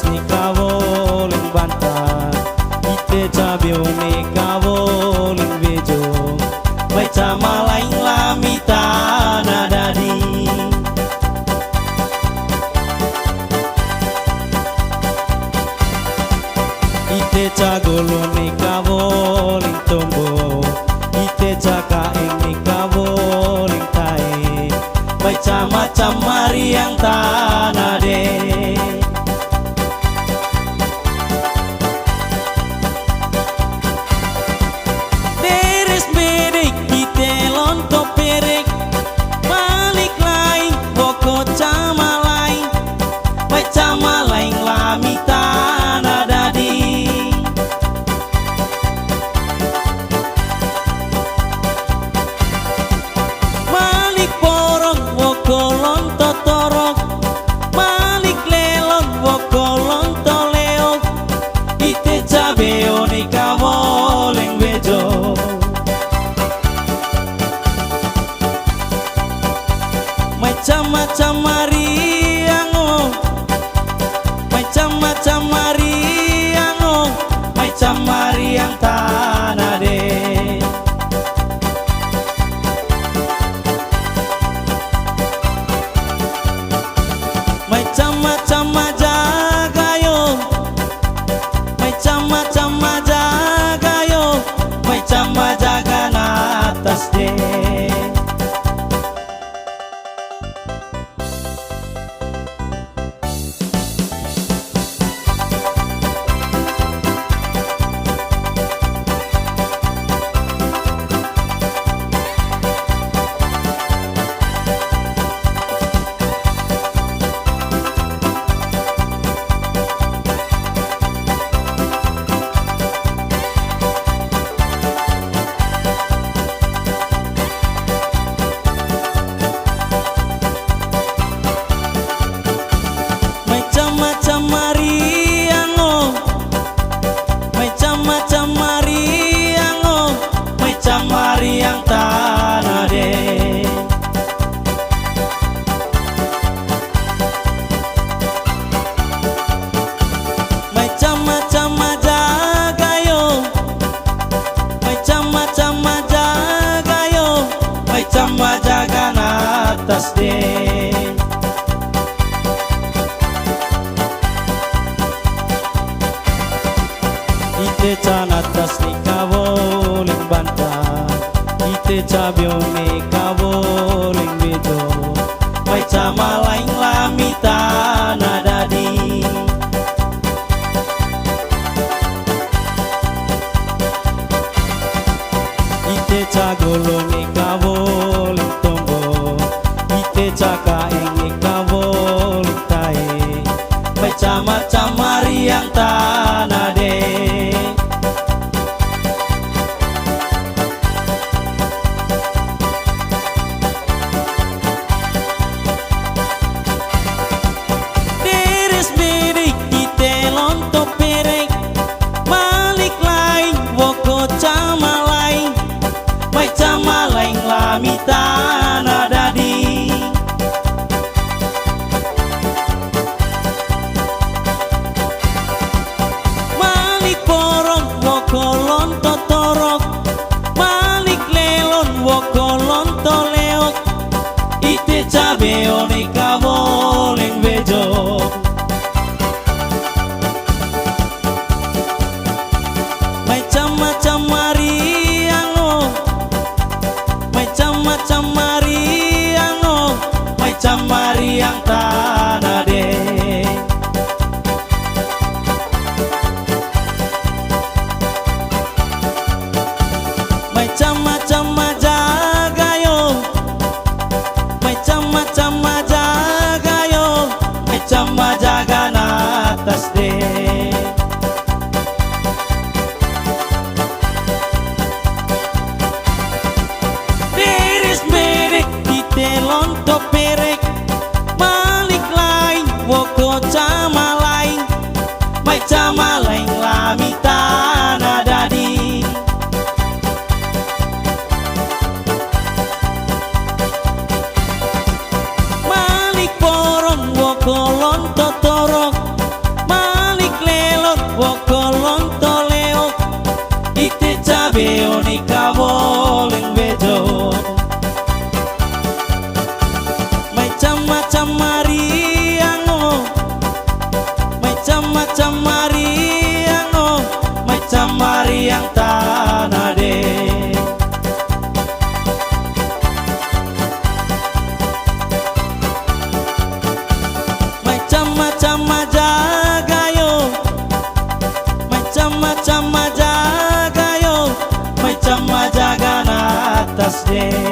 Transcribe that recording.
atas ni kawoling bantan ite cabio ni kawoling bejo baca malaing lamita nadadi ite cagolo ni kawoling tombo ite cakaing ni kawoling tae baca macam mariang tanah deh deres berik ite lonto perek balik lain boko camalai baca malaing lamita nadadi balik porong boko lonto torok balik lelong boko lonto leok ite cabeo ni kawoleng bejo macam-macam mariango macam-macam mariango macam mariang tanah deh macam-macam majagayo macam-macam majagayo macam majagan atas deh macam-macam mariango macam-macam mariango macam mariang tanah deh macam-macam majagayo macam-macam majagayo macam majagan atas deh ite canatas ni kawoling bantan ite cabio ni kawoling bejo baca malaing lamita nadadi ite cagolo ni kawoling tombo ite cakaing ni kawoling tae baca macam mariang tanah deh deres berik ite lonto perek balik lain boko camalai macam malaing lamita nadadi balik porong boko lonto torok balik lelon boko lonto leok ite cabeo ni kawoleng bejo macam-macam mariango macam-macam mariango macam mariang tanah deh macam-macam majagayo macam-macam majagayo macam majagan atas deh deres berik ite lonto perek balik lain boko camalai macam malaing lamita nadadi balik porong boko lonto torok wokolon toleo ite cabeo ni kaboleng bejo macam-macam mariango macam-macam mariango macam mariang tanah de macam-macam majagayo macam-macam majagayo macam majagan atas de